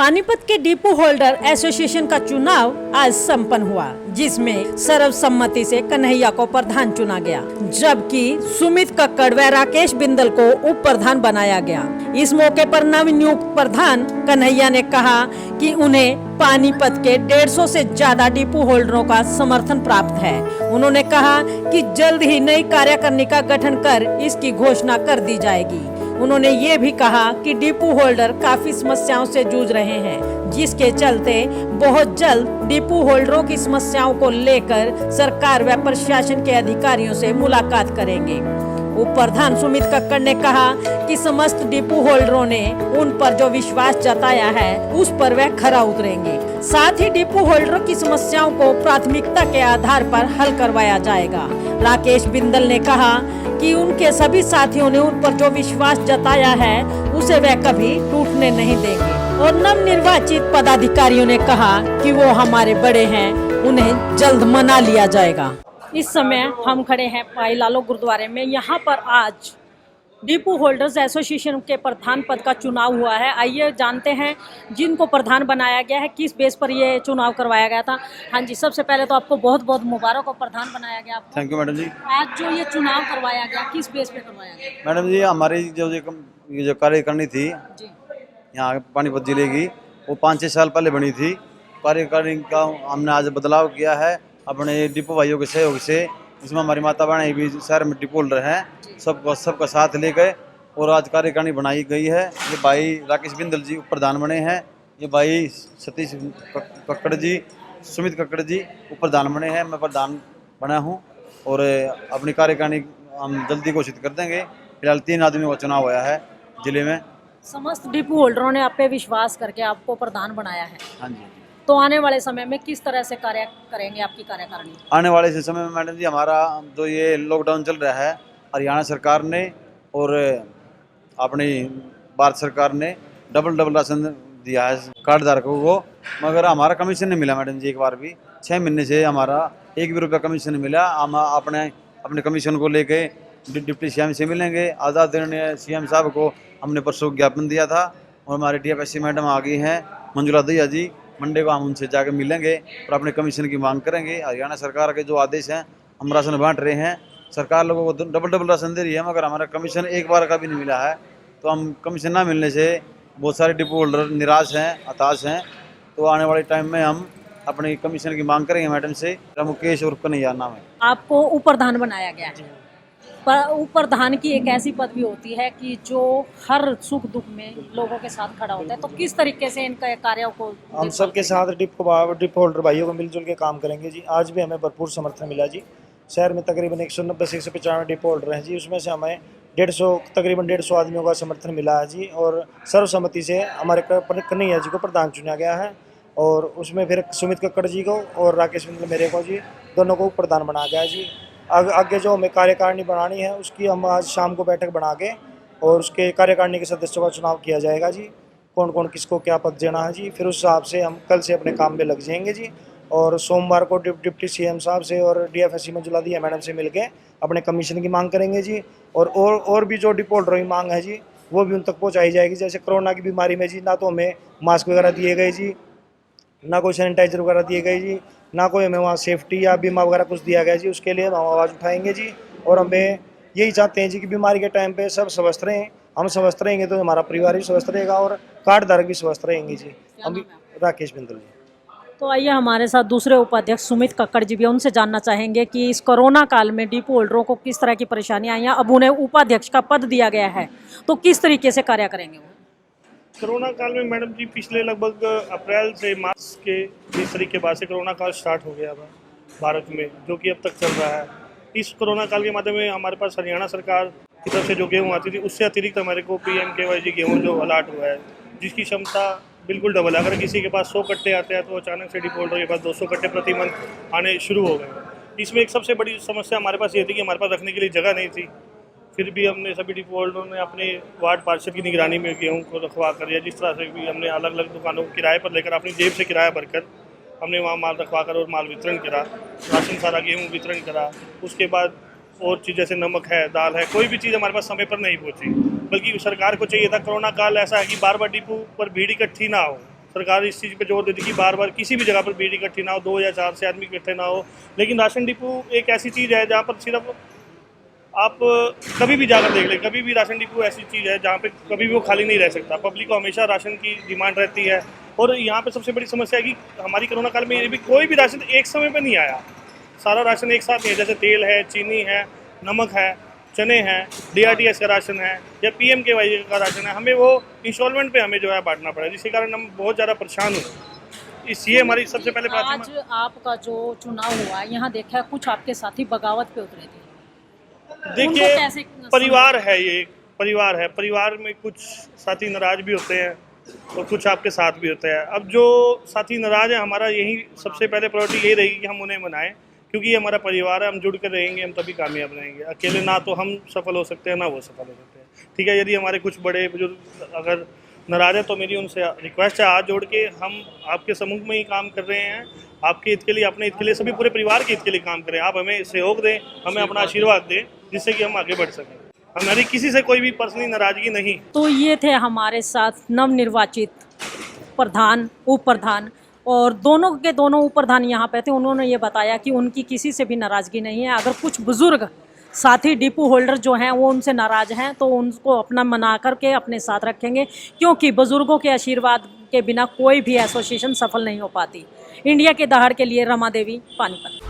पानीपत के depot holder association का चुनाव आज संपन्न हुआ, जिसमें सर्वसम्मति से कन्हैया को प्रधान चुना गया, जबकि सुमित कक्कड़ व राकेश बिंदल को उप प्रधान बनाया गया। इस मौके पर नवनियुक्त प्रधान कन्हैया ने कहा कि उन्हें पानीपत के 150 से ज्यादा डिपो होल्डरों का समर्थन प्राप्त है। उन्होंने कहा कि जल्द ही नई कार्यकारिणी का गठन कर इसकी घोषणा कर दी जाएगी। उन्होंने ये भी कहा कि डिपो होल्डर काफी समस्याओं से जूझ रहे हैं, जिसके चलते बहुत जल्द डिपो होल्डरों की समस्याओं को लेकर सरकार व प्रशासन के अधिकारियों से मुलाकात करेंगे। उप प्रधान सुमित कक्कड़ ने कहा कि समस्त डिपो होल्डरों ने उन पर जो विश्वास जताया है उस पर वह खरा उतरेंगे। साथ ही डिपो होल्डरों की समस्याओं को प्राथमिकता के आधार पर हल करवाया जाएगा। राकेश बिंदल ने कहा कि उनके सभी साथियों ने उन पर जो विश्वास जताया है उसे वह कभी टूटने नहीं देंगे। और नवनिर्वाचित पदाधिकारियों ने कहा कि वो हमारे बड़े हैं, उन्हें जल्द मना लिया जाएगा। इस समय हम खड़े हैं भाई लालो गुरुद्वारे में। यहाँ पर आज डिपो होल्डर्स एसोसिएशन के प्रधान पद का चुनाव हुआ है। आइए जानते हैं जिनको प्रधान बनाया गया है, किस बेस पर ये चुनाव करवाया गया था। हाँ जी, सबसे पहले तो आपको बहुत बहुत मुबारक हो, प्रधान बनाया गया आपको। थैंक यू मैडम जी। आज जो ये चुनाव करवाया गया, किस बेस पे करवाया गया? मैडम जी, हमारी जो कार्यकारिणी थी जी यहाँ पानीपत जिले की, वो 5-6 साल पहले बनी थी। कार्यकारिणी का हमने आज बदलाव किया है अपने डिपो भाइयों के सहयोग से। इसमें हमारी माता बहनें भी शहर में डिपो होल्डर हैं, सबका साथ ले गए और आज कार्यकारिणी बनाई गई है। ये भाई राकेश बिंदल जी उप प्रधान बने हैं, ये भाई सतीश कक्कड़ जी, सुमित कक्कड़ जी उप प्रधान बने हैं, मैं प्रधान बना हूँ और अपनी कार्यकारिणी हम जल्दी घोषित कर देंगे। फिलहाल 3 आदमियों का चुनाव हुआ है जिले में। समस्त डिपो होल्डरों ने आप पे विश्वास करके आपको प्रधान बनाया है। हाँ जी। तो आने वाले समय में किस तरह से कार्य करेंगे आपकी कार्यकारिणी? आने वाले इस समय में मैडम जी, हमारा जो ये लॉकडाउन चल रहा है, हरियाणा सरकार ने और अपनी भारत सरकार ने डबल राशन दिया है कार्ड धारकों को, मगर हमारा कमीशन नहीं मिला मैडम जी। एक बार भी 6 महीने से हमारा 1 भी रुपया कमीशन नहीं मिला। हम अपने कमीशन को लेके डिप्टी सीएम से मिलेंगे। आज़ाद सीएम साहब को हमने परसों ज्ञापन दिया था और हमारे डीएफएससी मैडम आ गई हैं मंजुला दहिया जी। मंडे को हम उनसे जाकर मिलेंगे और अपने कमीशन की मांग करेंगे। हरियाणा सरकार के जो आदेश हैं, हम राशन बांट रहे हैं, सरकार लोगों को डबल राशन दे रही है, मगर हमारा कमीशन एक बार का भी नहीं मिला है। तो हम कमीशन ना मिलने से बहुत सारे डिपो होल्डर निराश हैं, हताश हैं। तो आने वाले टाइम में हम अपनी कमीशन की मांग करेंगे मैडम से। मुकेश और कन्हैया नाम है। आपको उप प्रधान बनाया गया है। पर उप प्रधान की एक ऐसी पदवी होती है कि जो हर सुख दुख में लोगों के साथ खड़ा होता है, तो किस तरीके से इनका कार्यों को हम सबके साथ डिपो होल्डर भाइयों को मिलजुल के काम करेंगे जी। आज भी हमें भरपूर समर्थन मिला जी। शहर में तकरीबन 190 से 195 डिपो होल्डर हैं जी, उसमें से हमें तकरीबन 150 आदमियों का समर्थन मिला है जी। और सर्वसम्मति से हमारे कन्हैया जी को प्रधान चुना गया है और उसमें फिर सुमित कक्कड़ जी को और राकेश बिंदल मेरे को जी, दोनों को प्रधान बनाया गया है जी। आगे जो हमें कार्यकारिणी बनानी है उसकी हम आज शाम को बैठक बना के और उसके कार्यकारिणी के सदस्यों का चुनाव किया जाएगा जी। कौन कौन किसको क्या पद देना है जी, फिर उस हिसाब से हम कल से अपने काम में लग जाएंगे जी। और सोमवार को डिप्टी सीएम साहब से और डीएफएससी मंजुला दहिया मैडम से मिलके अपने कमीशन की मांग करेंगे जी। और भी जो डिपो होल्डरों की मांग है जी, वो भी उन तक पहुँचाई जाएगी। जैसे कोरोना की बीमारी में जी, ना तो हमें मास्क वगैरह दिए गए जी, ना कोई सैनिटाइजर वगैरह दिए गए जी, ना कोई हमें वहाँ सेफ्टी या बीमा वगैरह कुछ दिया गया जी। उसके लिए हम आवाज़ उठाएंगे जी। और हमें यही चाहते हैं जी कि बीमारी के टाइम पे सब स्वस्थ रहें। हम स्वस्थ रहेंगे तो हमारा परिवार भी स्वस्थ रहेगा और कार्ड धारक भी स्वस्थ रहेंगे जी। हम राकेश बिंदल जी। तो आइए हमारे साथ दूसरे उपाध्यक्ष सुमित कक्कड़ जी भी, उनसे जानना चाहेंगे कि इस कोरोना काल में डिपो होल्डरों को किस तरह की परेशानियां आई हैं। अब उन्हें उपाध्यक्ष का पद दिया गया है, तो किस तरीके से कार्य करेंगे वो? कोरोना काल में मैडम जी, पिछले लगभग अप्रैल से मार्च के 20 तारीख के बाद से कोरोना काल स्टार्ट हो गया था भारत में, जो कि अब तक चल रहा है। इस कोरोना काल के माध्यम में हमारे पास हरियाणा सरकार की तरफ से जो गेहूँ आती थी, उससे अतिरिक्त हमारे को PMKY गेहूँ जो अलाट हुआ है, जिसकी क्षमता बिल्कुल डबल है। अगर किसी के पास 100 कट्टे आते हैं तो अचानक से डिपो होल्डर के पास 200 कट्टे प्रति मंथ आने शुरू हो गए। इसमें एक सबसे बड़ी समस्या हमारे पास ये थी कि हमारे पास रखने के लिए जगह नहीं थी। फिर भी हमने सभी डिपो होल्डरों ने अपने वार्ड पार्षद की निगरानी में गेहूं को रखवा कर, या जिस तरह से भी हमने अलग अलग दुकानों को किराए पर लेकर अपनी जेब से किराया भरकर हमने वहाँ माल रखवा कर और माल वितरण करा, राशन सारा गेहूँ वितरण करा। उसके बाद और चीज़ जैसे नमक है, दाल है, कोई भी चीज़ हमारे पास समय पर नहीं पहुँची। बल्कि सरकार को चाहिए था, कोरोना काल ऐसा है कि बार बार डिपो पर भीड़ इकट्ठी ना हो, सरकार इस चीज़ पे जोर देती कि बार बार किसी भी जगह पर भीड़ इकट्ठी ना हो, 2 या 4 से आदमी इकट्ठे ना हो। लेकिन राशन डिपो एक ऐसी चीज़ है जहाँ पर सिर्फ आप कभी भी जाकर देख लें, कभी भी राशन डिपो ऐसी चीज़ है जहाँ पे कभी भी वो खाली नहीं रह सकता। पब्लिक को हमेशा राशन की डिमांड रहती है। और यहाँ पे सबसे बड़ी समस्या है कि हमारी कोरोना काल में ये भी कोई भी राशन एक समय पे नहीं आया, सारा राशन एक साथ नहीं है। जैसे तेल है, चीनी है, नमक है, चने हैं, DRTS का राशन है या PMKY का राशन है, हमें वो इंस्टॉलमेंट पे हमें जो है बांटना पड़ा, जिसके कारण हम बहुत ज़्यादा परेशान हुए। ये हमारी सबसे पहले आज आपका जो चुनाव हुआ यहाँ देखा कुछ आपके साथी बगावत पे उतरे थे, देखिए उनको कैसे परिवार है, ये एक परिवार है। परिवार में कुछ साथी नाराज भी होते हैं और कुछ आपके साथ भी होते हैं। अब जो साथी नाराज है, हमारा यही सबसे पहले प्रायोरिटी यही रहेगी कि हम उन्हें मनाएं, क्योंकि ये हमारा परिवार है। हम जुड़ कर रहेंगे, हम तभी कामयाब रहेंगे। अकेले ना तो हम सफल हो सकते हैं, ना वो सफल हो सकते हैं। ठीक है, यदि हमारे कुछ बड़े बुजुर्ग अगर नाराज है तो मेरी उनसे रिक्वेस्ट है, हाथ जोड़ के हम आपके सम्मुख में ही काम कर रहे हैं, आपके हित के लिए, अपने हित के लिए, सभी पूरे परिवार के हित के लिए काम करें। आप हमें सहयोग दें, हमें अपना आशीर्वाद दें, जिससे कि हम आगे बढ़ सकें। हमारी किसी से कोई भी पर्सनली नाराजगी नहीं। तो ये थे हमारे साथ नवनिर्वाचित प्रधान, उप प्रधान, और दोनों के दोनों उप प्रधान यहाँ पे थे। उन्होंने ये बताया कि उनकी किसी से भी नाराज़गी नहीं है। अगर कुछ बुजुर्ग साथी डिपो होल्डर जो हैं वो उनसे नाराज़ हैं तो उनको अपना मना करके अपने साथ रखेंगे, क्योंकि बुजुर्गों के आशीर्वाद के बिना कोई भी एसोसिएशन सफल नहीं हो पाती। इंडिया के दहाड़ के लिए रमा देवी, पानीपत।